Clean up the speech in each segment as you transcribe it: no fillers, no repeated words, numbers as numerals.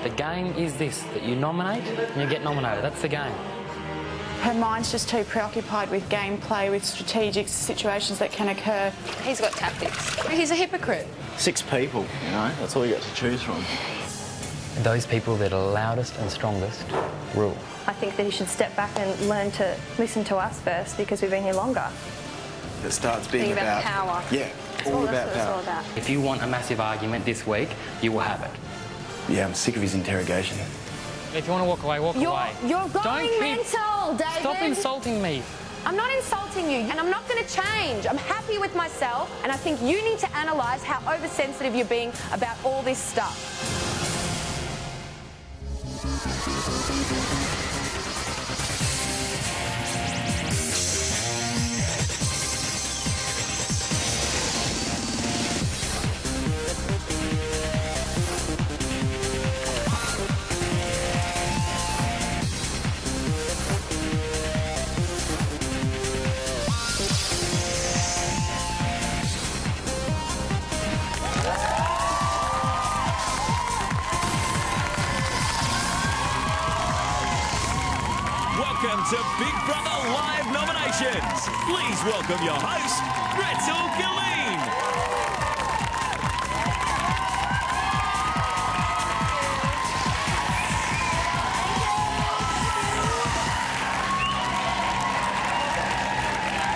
The game is this, that you nominate and you get nominated. That's the game. Her mind's just too preoccupied with gameplay, with strategic situations that can occur. He's got tactics. He's a hypocrite. 6 people, you know, that's all you got to choose from. Those people that are loudest and strongest rule. I think that he should step back and learn to listen to us first because we've been here longer. It starts being about power. Yeah, all about That's what power. it's all about. If you want a massive argument this week, you will have it. Yeah, I'm sick of his interrogation. If you want to walk away, walk away. You're going Don't keep... mental, David. Stop insulting me. I'm not insulting you, and I'm not going to change. I'm happy with myself, and I think you need to analyse how oversensitive you're being about all this stuff. Welcome to Big Brother Live nominations. Please welcome your host, Gretel Killeen.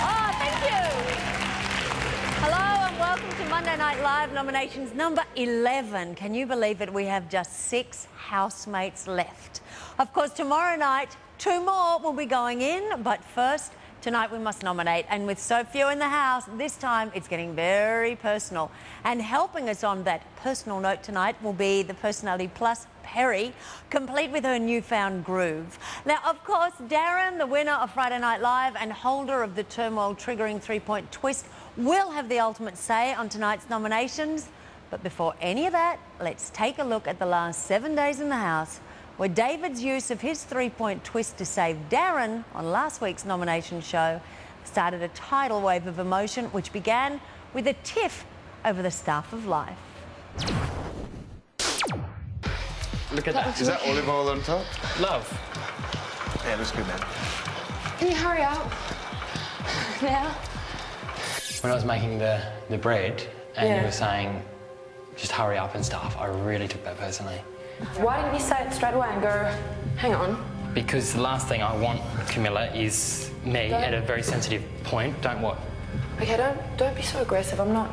Oh, thank you. Hello and welcome to Monday Night Live nominations number 11. Can you believe it? We have just 6 housemates left. Of course, tomorrow night, 2 more will be going in, but first, tonight we must nominate. And with so few in the house, this time it's getting very personal. And helping us on that personal note tonight will be the Personality Plus Perry, complete with her newfound groove. Now, of course, Darren, the winner of Friday Night Live and holder of the turmoil-triggering 3-point twist, will have the ultimate say on tonight's nominations. But before any of that, let's take a look at the last 7 days in the house, where David's use of his 3-point twist to save Darren on last week's nomination show started a tidal wave of emotion, which began with a tiff over the stuff of life. Look at that. Is that olive oil on top? Love. Yeah, looks good, man. Can you hurry up? Now? When I was making the bread and you were saying, just hurry up and stuff, I really took that personally. Why didn't you say it straight away and go, hang on? Because the last thing I want, Camilla, is me at a very sensitive point. Don't what? Okay, don't be so aggressive. I'm not...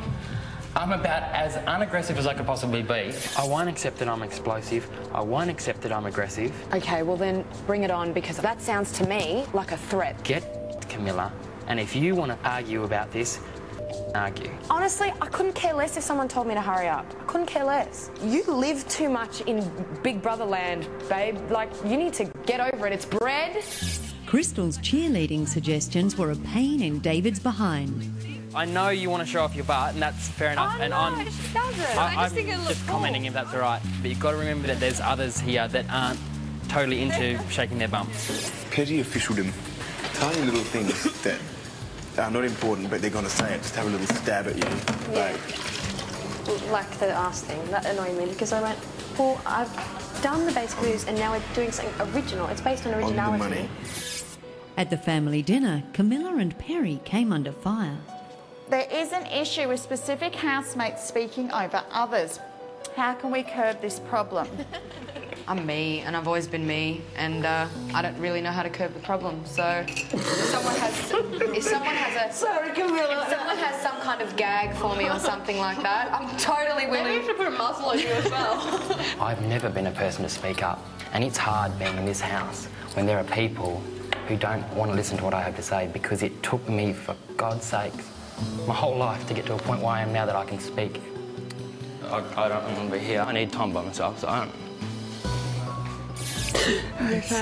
I'm about as unaggressive as I could possibly be. I won't accept that I'm explosive. I won't accept that I'm aggressive. Okay, well then bring it on, because that sounds to me like a threat. Get Camilla, and if you want to argue about this, argue. Honestly, I couldn't care less if someone told me to hurry up. I couldn't care less. You live too much in Big Brother land, babe. Like, you need to get over it. It's bread. Crystal's cheerleading suggestions were a pain in David's behind. I know you want to show off your butt, and that's fair enough. Oh, and no, I'm it just doesn't. I'm think it looks just cool. commenting if that's all right. But you've got to remember that there's others here that aren't totally into shaking their bumps. Petty officialdom. Tiny little things that are not important, but they're going to say it. Just have a little stab at you. Like the ass thing, that annoyed me because I went, well, I've done the basic moves and now we're doing something original. It's based on originality. On the money. At the family dinner, Camilla and Perry came under fire. There is an issue with specific housemates speaking over others. How can we curb this problem? I'm me, and I've always been me, and I don't really know how to curb the problem. So, if someone has some kind of gag for me or something like that, I'm totally willing. Maybe we should put a muscle on you as well. I've never been a person to speak up, and it's hard being in this house when there are people who don't want to listen to what I have to say, because it took me, for God's sake, my whole life to get to a point where I am now that I can speak. I don't want to be here. I need time by myself, so I don't...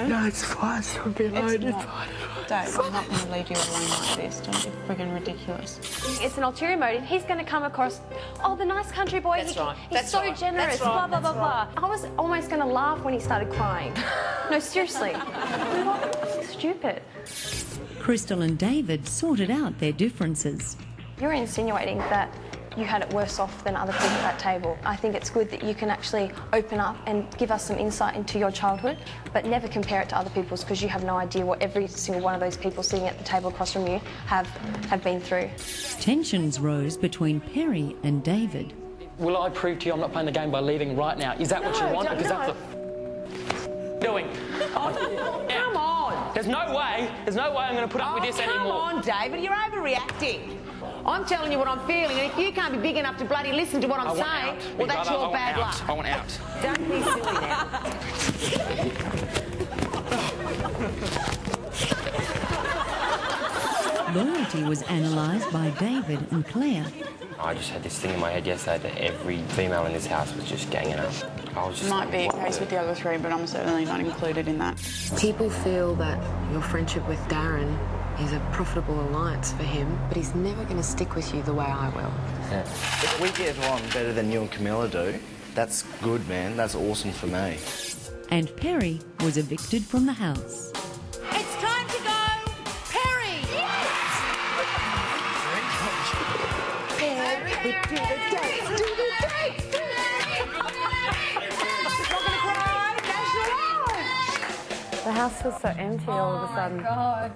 No, it's fine. I'll be alone. It's fine. Dave, I'm not going to leave you alone like this. Don't be friggin' ridiculous. It's an ulterior motive. He's going to come across, oh, the nice country boy. That's right. He's That's so right. generous, That's right. blah, blah, blah, blah. I was almost going to laugh when he started crying. No, seriously. What? Stupid. Crystal and David sorted out their differences. You're insinuating that you had it worse off than other people at that table. I think it's good that you can actually open up and give us some insight into your childhood, but never compare it to other people's, because you have no idea what every single one of those people sitting at the table across from you have been through. Tensions rose between Perry and David. Will I prove to you I'm not playing the game by leaving right now? Is that what you want? Because that's the doing. Come on! There's no way I'm going to put up with this anymore. Come on, David, you're overreacting. I'm telling you what I'm feeling, and if you can't be big enough to bloody listen to what I'm saying, well, that's your bad luck. I want out. Don't be silly now. Loyalty was analysed by David and Claire. I just had this thing in my head yesterday that every female in this house was just ganging up. I was just Might be a case with the other three, but I'm certainly not included in that. People feel that your friendship with Darren is a profitable alliance for him, but he's never going to stick with you the way I will. Yeah. If we get on better than you and Camilla do, that's good, man. That's awesome for me. And Perry was evicted from the house. It's time to go, Perry! Perry, do the dance, do the dance! Not gonna cry, national life! The house feels so empty all of a sudden. God.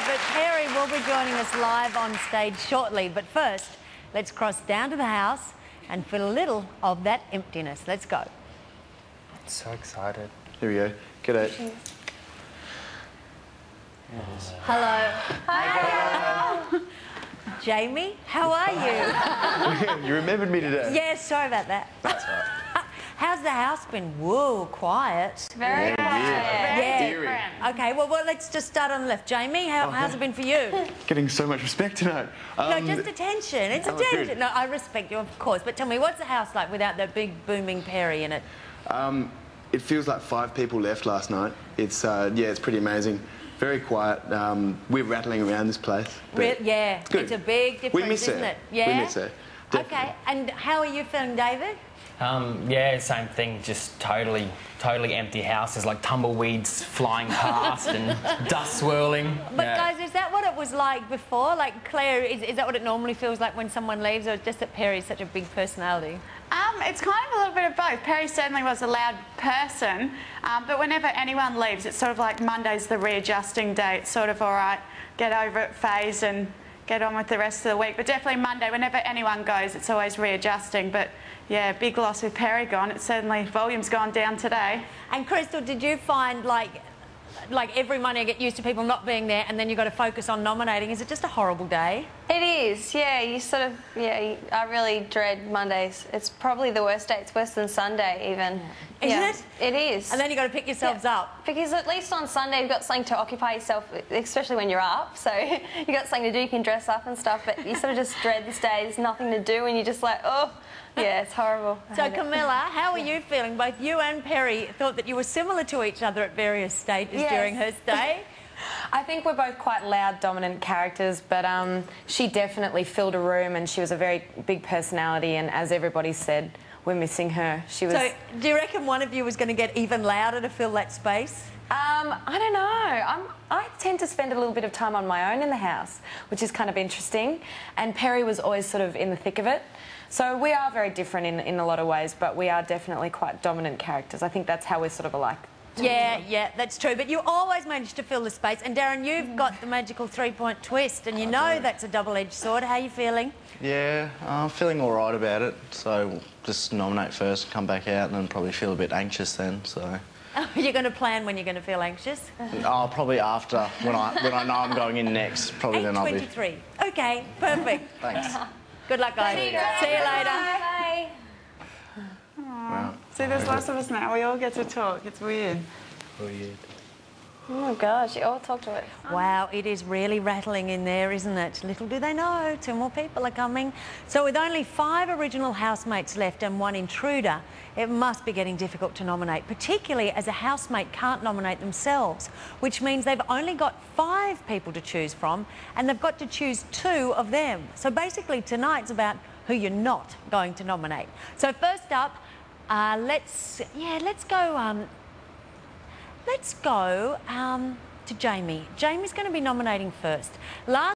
But Perry will be joining us live on stage shortly. But first, let's cross down to the house and fill a little of that emptiness. Let's go. I'm so excited. Here we go. G'day. Hello. Hi. Jamie, how are you? You remembered me today. Yes, sorry about that. That's all right. How's the house been? Whoa, quiet. Very Yeah. Okay, well, let's just start on the left. Jamie, how's it been for you? Getting so much respect tonight. No, just attention. It's attention. Good. No, I respect you, of course. But tell me, what's the house like without that big, booming Perry in it? It feels like 5 people left last night. It's it's pretty amazing. Very quiet. We're rattling around this place. Yeah, it's good. It's a big difference, isn't it? Yeah. We miss her. Definitely. Okay, and how are you feeling, David? Yeah, same thing. Just totally empty house. There's like tumbleweeds flying past and dust swirling. But guys, is that what it was like before? Like Claire, is that what it normally feels like when someone leaves, or just that Perry's such a big personality? It's kind of a little bit of both. Perry certainly was a loud person, but whenever anyone leaves, it's sort of like Monday's the readjusting day. It's sort of all right, get over it phase and get on with the rest of the week. But definitely Monday, whenever anyone goes, it's always readjusting. But yeah, big loss with Perry gone. It's certainly, volume's gone down today. And Crystal, did you find like every Monday I get used to people not being there, and then you've got to focus on nominating? Is it just a horrible day? It is, yeah. You sort of, I really dread Mondays. It's probably the worst day. It's worse than Sunday even. Isn't it? It is. And then you've got to pick yourselves up. Because at least on Sunday you've got something to occupy yourself, especially when you're up. So you've got something to do, you can dress up and stuff, but you sort of just dread this day. There's nothing to do and you're just like, oh, yeah, it's horrible. So Camilla, how are you feeling? Both you and Perry thought that you were similar to each other at various stages during her stay. I think we're both quite loud, dominant characters, but she definitely filled a room and she was a very big personality, and as everybody said, we're missing her. She was... So do you reckon one of you was going to get even louder to fill that space? I don't know. I tend to spend a little bit of time on my own in the house, which is kind of interesting, and Perry was always sort of in the thick of it. So we are very different in a lot of ways, but we are definitely quite dominant characters. I think that's how we're sort of alike. Yeah, that's true. But you always manage to fill the space. And Darren, you've got the magical 3-point twist, and you know that's a double-edged sword. How are you feeling? Yeah, I'm feeling all right about it. So just nominate first, come back out, and then probably feel a bit anxious then. So. You're going to plan when you're going to feel anxious? Oh, probably after, when I know I'm going in next. Probably then I'll be. 8:23. Okay, perfect. Thanks. Good luck, guys. See you later. Bye. Wow. See, there's less of us now. We all get to talk. It's weird. Weird. Oh my gosh, you all talk to it. Wow, it is really rattling in there, isn't it? Little do they know, 2 more people are coming. So with only 5 original housemates left and 1 intruder, it must be getting difficult to nominate, particularly as a housemate can't nominate themselves, which means they've only got 5 people to choose from, and they've got to choose 2 of them. So basically tonight's about who you're not going to nominate. So first up, let's go to Jamie. Jamie's going to be nominating first. Last